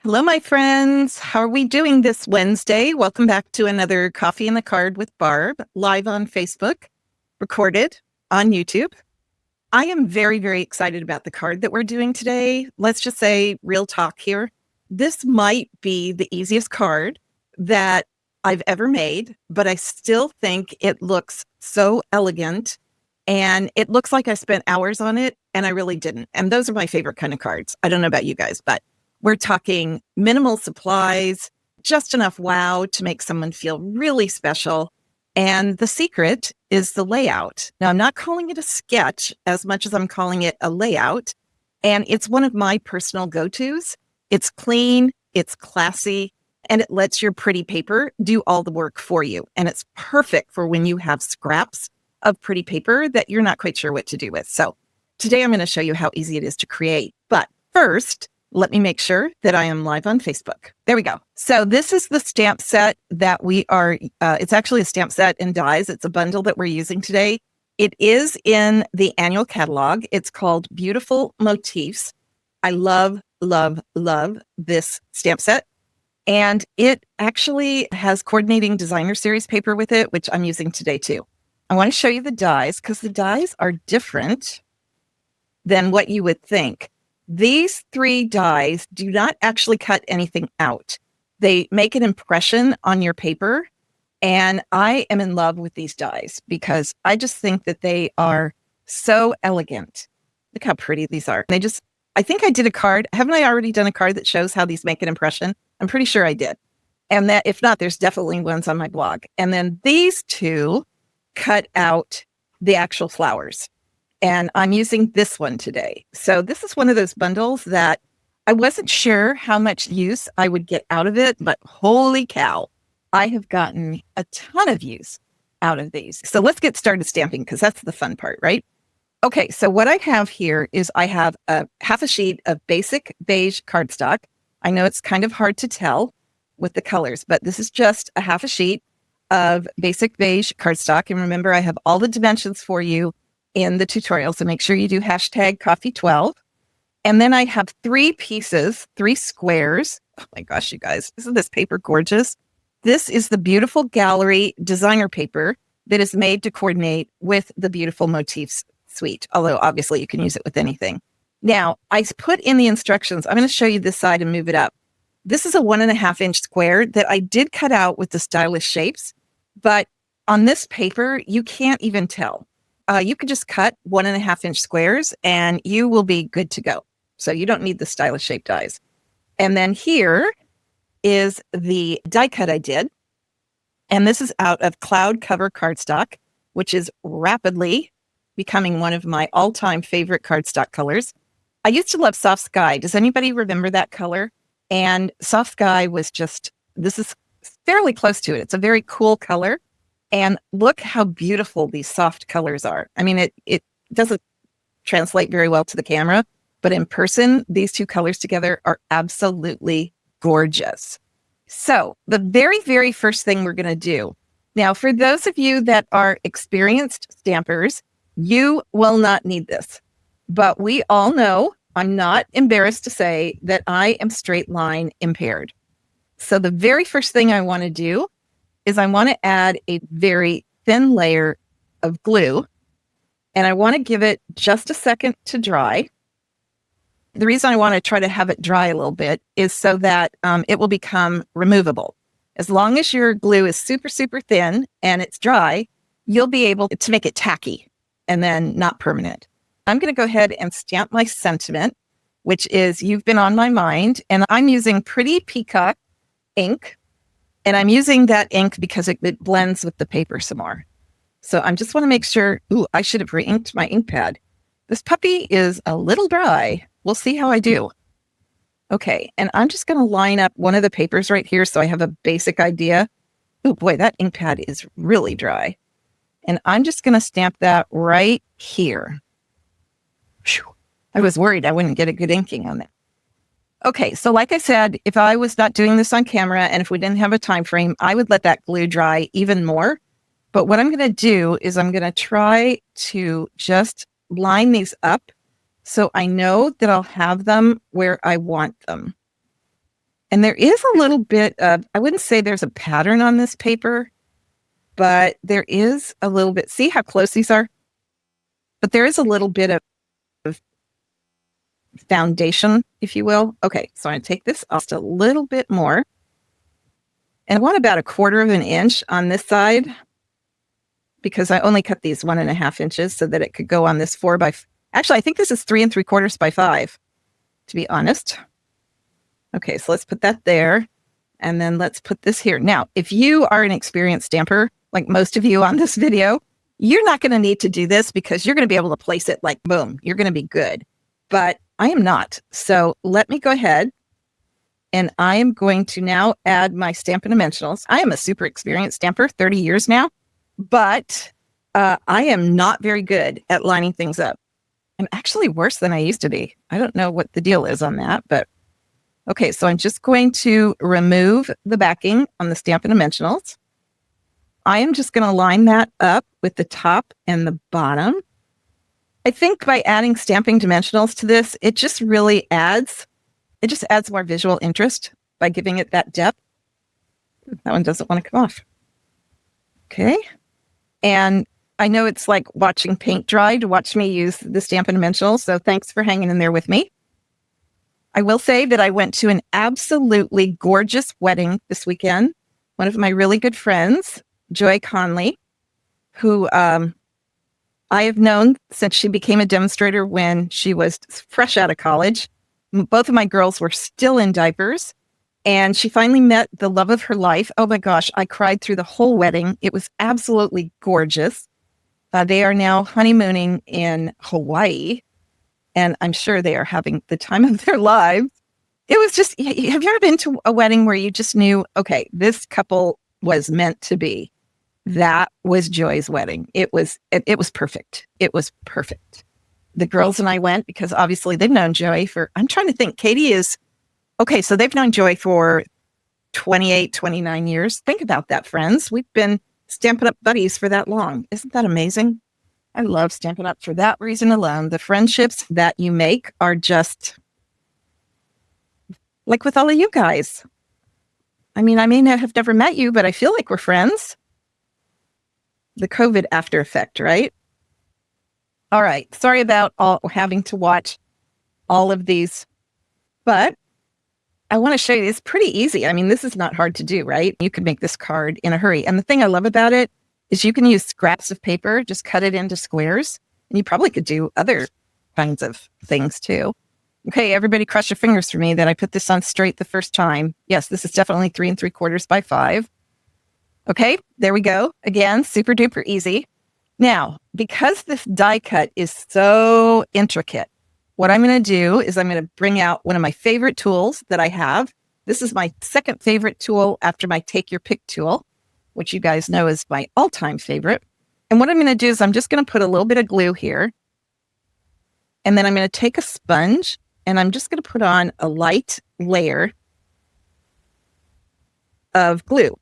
Hello, my friends. How are we doing this Wednesday? Welcome back to another Coffee in the Card with Barb, live on Facebook, recorded on YouTube. I am very, very excited about the card that we're doing today. Let's just say real talk here. This might be the easiest card that I've ever made, but I still think it looks so elegant and it looks like I spent hours on it and I really didn't. And those are my favorite kind of cards. I don't know about you guys, but we're talking minimal supplies, just enough wow to make someone feel really special. And the secret is the layout. Now, I'm not calling it a sketch as much as I'm calling it a layout. And it's one of my personal go-tos. It's clean, it's classy, and it lets your pretty paper do all the work for you. And it's perfect for when you have scraps of pretty paper that you're not quite sure what to do with. So today I'm going to show you how easy it is to create. But first, let me make sure that I am live on Facebook. There we go. So this is the stamp set that we are, it's actually a stamp set in dies. It's a bundle that we're using today. It is in the annual catalog. It's called Beautiful Motifs. I love, love, love this stamp set. And it actually has coordinating designer series paper with it, which I'm using today too. I want to show you the dies because the dies are different than what you would think. These 3 dies do not actually cut anything out. They make an impression on your paper. And I am in love with these dies because I just think that they are so elegant. Look how pretty these are. I think I did a card. Haven't I already done a card that shows how these make an impression? I'm pretty sure I did. And that if not, there's definitely ones on my blog. And then these 2 cut out the actual flowers. And I'm using this one today. So this is one of those bundles that I wasn't sure how much use I would get out of it, but holy cow, I have gotten a ton of use out of these. So let's get started stamping because that's the fun part, right? Okay, so what I have here is I have a half a sheet of basic beige cardstock. I know it's kind of hard to tell with the colors, but this is just a half a sheet of basic beige cardstock. And remember, I have all the dimensions for you in the tutorial. So make sure you do hashtag coffee12. And then I have 3 pieces, 3 squares. Oh my gosh, you guys, isn't this paper gorgeous? This is the beautiful gallery designer paper that is made to coordinate with the Beautiful Motifs suite. Although obviously you can use it with anything. Now I put in the instructions. I'm going to show you this side and move it up. This is a 1.5 inch square that I did cut out with the stylish shapes, but on this paper, you can't even tell. You can just cut 1.5 inch squares and you will be good to go. So you don't need the stylish shape dies. And then here is the die cut I did. And this is out of cloud cover cardstock, which is rapidly becoming one of my all-time favorite cardstock colors. I used to love soft sky. Does anybody remember that color? And soft sky was this is fairly close to it. It's a very cool color. And look how beautiful these soft colors are. I mean, it doesn't translate very well to the camera, but in person, these 2 colors together are absolutely gorgeous. So the very, very first thing we're going to do. Now, for those of you that are experienced stampers, you will not need this. But we all know, I'm not embarrassed to say that I am straight line impaired. So the very first thing I want to do is I want to add a very thin layer of glue, and I want to give it just a second to dry. The reason I want to try to have it dry a little bit is so that it will become removable. As long as your glue is super, super thin and it's dry, you'll be able to make it tacky and then not permanent. I'm going to go ahead and stamp my sentiment, which is You've Been on My Mind, and I'm using Pretty Peacock ink. And I'm using that ink because it blends with the paper some more. So I just want to make sure, I should have re-inked my ink pad. This puppy is a little dry. We'll see how I do. Okay, and I'm just going to line up one of the papers right here so I have a basic idea. Oh boy, that ink pad is really dry. And I'm just going to stamp that right here. Whew. I was worried I wouldn't get a good inking on that. Okay, so like I said, if I was not doing this on camera and if we didn't have a time frame, I would let that glue dry even more. But what I'm going to do is I'm going to try to just line these up so I know that I'll have them where I want them. And there is a little bit of, I wouldn't say there's a pattern on this paper, but there is a little bit. See how close these are? But there is a little bit of foundation, if you will. Okay, so I'm going to take this off just a little bit more. And I want about 1/4 of an inch on this side because I only cut these 1.5 inches so that it could go on this 4 by, actually, I think this is 3 3/4 by 5, to be honest. Okay, so let's put that there. And then let's put this here. Now, if you are an experienced stamper, like most of you on this video, you're not going to need to do this because you're going to be able to place it like boom. You're going to be good. But I am not. So let me go ahead and I am going to now add my Stampin' Dimensionals. I am a super experienced stamper, 30 years now, but I am not very good at lining things up. I'm actually worse than I used to be. I don't know what the deal is on that, but okay, so I'm just going to remove the backing on the Stampin' Dimensionals. I am just going to line that up with the top and the bottom. I think by adding Stamping Dimensionals to this, it just adds more visual interest by giving it that depth. That one doesn't want to come off. Okay. And I know it's like watching paint dry to watch me use the Stampin' Dimensionals, so thanks for hanging in there with me. I will say that I went to an absolutely gorgeous wedding this weekend. One of my really good friends, Joy Conley, who I have known since she became a demonstrator when she was fresh out of college. Both of my girls were still in diapers, and she finally met the love of her life. Oh my gosh, I cried through the whole wedding. It was absolutely gorgeous. They are now honeymooning in Hawaii, and I'm sure they are having the time of their lives. It was just, have you ever been to a wedding where you just knew, okay, this couple was meant to be? That was Joy's wedding. It was perfect. It was perfect. The girls and I went because obviously they've known Joy for, I'm trying to think, Katie is, okay, so they've known Joy for 28, 29 years. Think about that, friends. We've been Stampin' Up buddies for that long. Isn't that amazing? I love Stampin' Up for that reason alone. The friendships that you make are just like with all of you guys. I mean, I may not have never met you, but I feel like we're friends. The COVID after effect, right? All right. Sorry about having to watch all of these, but I want to show you, it's pretty easy. I mean, this is not hard to do, right? You can make this card in a hurry. And the thing I love about it is you can use scraps of paper, just cut it into squares, and you probably could do other kinds of things too. Okay, everybody cross your fingers for me that I put this on straight the first time. Yes, this is definitely 3 3/4 by 5. Okay, there we go. Again, super duper easy. Now, because this die cut is so intricate, what I'm going to do is I'm going to bring out one of my favorite tools that I have. This is my second favorite tool after my Take Your Pick tool, which you guys know is my all-time favorite. And what I'm going to do is I'm just going to put a little bit of glue here. And then I'm going to take a sponge and I'm just going to put on a light layer of glue.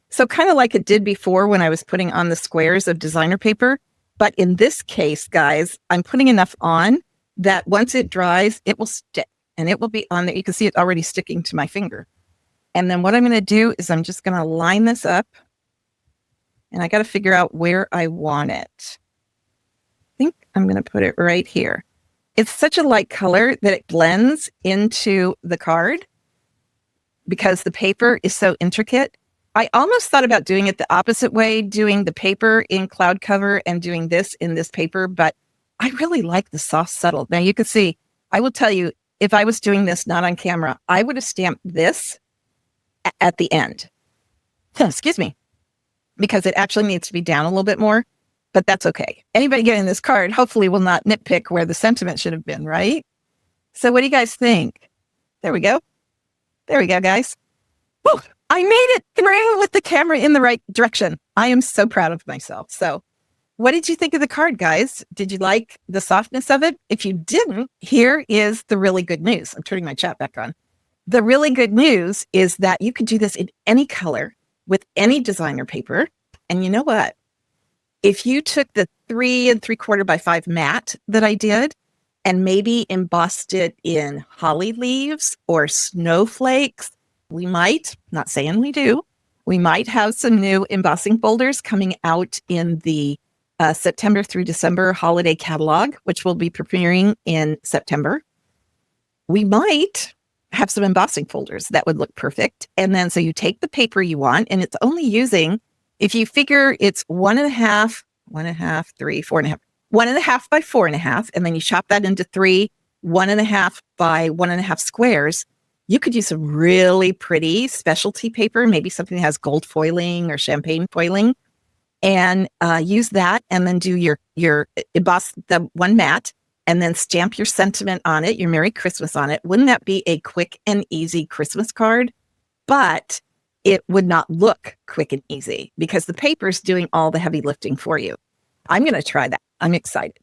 So kind of like it did before when I was putting on the squares of designer paper. But in this case, guys, I'm putting enough on that once it dries, it will stick and it will be on there. You can see it already sticking to my finger. And then what I'm going to do is I'm just going to line this up. And I got to figure out where I want it. I think I'm going to put it right here. It's such a light color that it blends into the card because the paper is so intricate. I almost thought about doing it the opposite way, doing the paper in cloud cover and doing this in this paper, but I really like the soft subtle. Now you can see, I will tell you, if I was doing this not on camera, I would have stamped this at the end. Excuse me, because it actually needs to be down a little bit more, but that's okay. Anybody getting this card hopefully will not nitpick where the sentiment should have been, right? So what do you guys think? There we go. There we go, guys. Woo! I made it through with the camera in the right direction. I am so proud of myself. So what did you think of the card, guys? Did you like the softness of it? If you didn't, here is the really good news. I'm turning my chat back on. The really good news is that you could do this in any color with any designer paper. And you know what? If you took the 3 3/4 by 5 matte that I did and maybe embossed it in holly leaves or snowflakes. We might, not saying we do, we might have some new embossing folders coming out in the September through December holiday catalog, which will be premiering in September. We might have some embossing folders that would look perfect. And then so you take the paper you want, and it's only using, if you figure it's 1.5, 4.5, 1.5 by 4.5, and then you chop that into 3 1.5 by 1.5 squares, you could use some really pretty specialty paper, maybe something that has gold foiling or champagne foiling, and use that, and then do your emboss the one mat, and then stamp your sentiment on it, your Merry Christmas on it. Wouldn't that be a quick and easy Christmas card? But it would not look quick and easy because the paper's doing all the heavy lifting for you. I'm going to try that. I'm excited.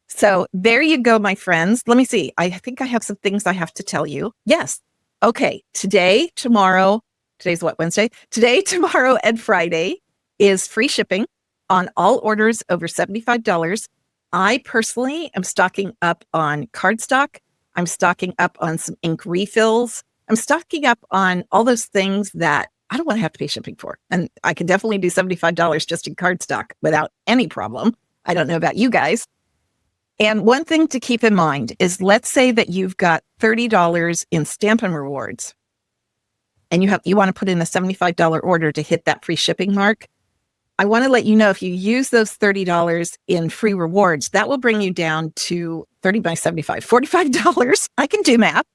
So there you go, my friends. Let me see. I think I have some things I have to tell you. Yes. Okay. Today, tomorrow, today's what, Wednesday? Today, tomorrow, and Friday is free shipping on all orders over $75. I personally am stocking up on cardstock. I'm stocking up on some ink refills. I'm stocking up on all those things that I don't want to have to pay shipping for. And I can definitely do $75 just in cardstock without any problem. I don't know about you guys. And one thing to keep in mind is, let's say that you've got $30 in Stampin' rewards and you want to put in a $75 order to hit that free shipping mark. I want to let you know, if you use those $30 in free rewards, that will bring you down to 30 by 75, $45. I can do math,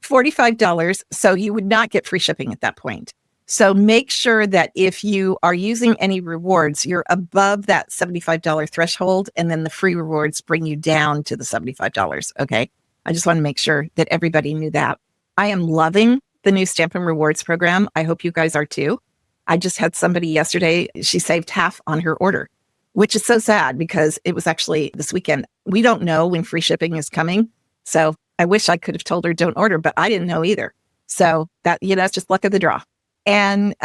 $45. So you would not get free shipping at that point. So make sure that if you are using any rewards, you're above that $75 threshold, and then the free rewards bring you down to the $75. Okay. I just want to make sure that everybody knew that. I am loving the new Stampin' Rewards program. I hope you guys are too. I just had somebody yesterday, she saved half on her order, which is so sad because it was actually this weekend. We don't know when free shipping is coming. So I wish I could have told her don't order, but I didn't know either. So that, it's just luck of the draw. And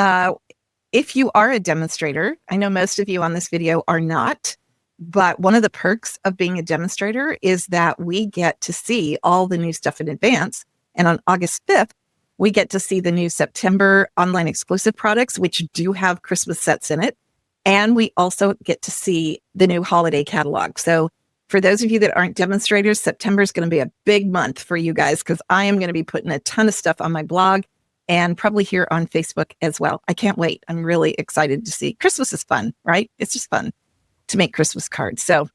if you are a demonstrator, I know most of you on this video are not, but one of the perks of being a demonstrator is that we get to see all the new stuff in advance. And on August 5th, we get to see the new September online exclusive products, which do have Christmas sets in it. And we also get to see the new holiday catalog. So for those of you that aren't demonstrators, September is going to be a big month for you guys, because I am going to be putting a ton of stuff on my blog and probably here on Facebook as well. I can't wait. I'm really excited to see. Christmas is fun, right? It's just fun to make Christmas cards. So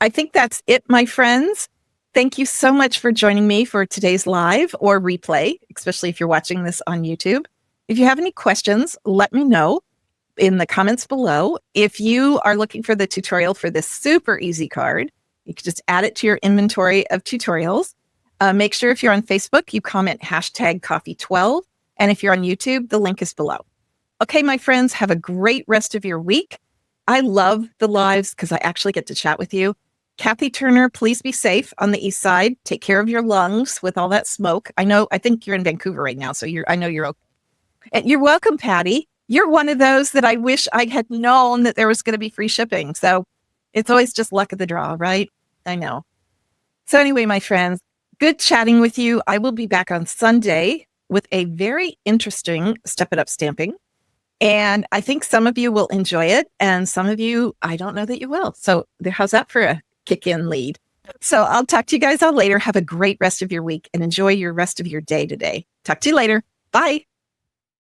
I think that's it, my friends. Thank you so much for joining me for today's live or replay, especially if you're watching this on YouTube. If you have any questions, let me know in the comments below. If you are looking for the tutorial for this super easy card, you can just add it to your inventory of tutorials. Make sure if you're on Facebook, you comment #coffee12. And if you're on YouTube, the link is below. Okay, my friends, have a great rest of your week. I love the lives because I actually get to chat with you. Kathy Turner, please be safe on the east side. Take care of your lungs with all that smoke. I think you're in Vancouver right now, so I know you're okay. And you're welcome, Patty. You're one of those that I wish I had known that there was going to be free shipping. So it's always just luck of the draw, right? I know. So anyway, my friends, good chatting with you. I will be back on Sunday with a very interesting Step It Up stamping. And I think some of you will enjoy it, and some of you, I don't know that you will. So how's that for a kick-in lead? So I'll talk to you guys all later. Have a great rest of your week and enjoy your rest of your day today. Talk to you later. Bye.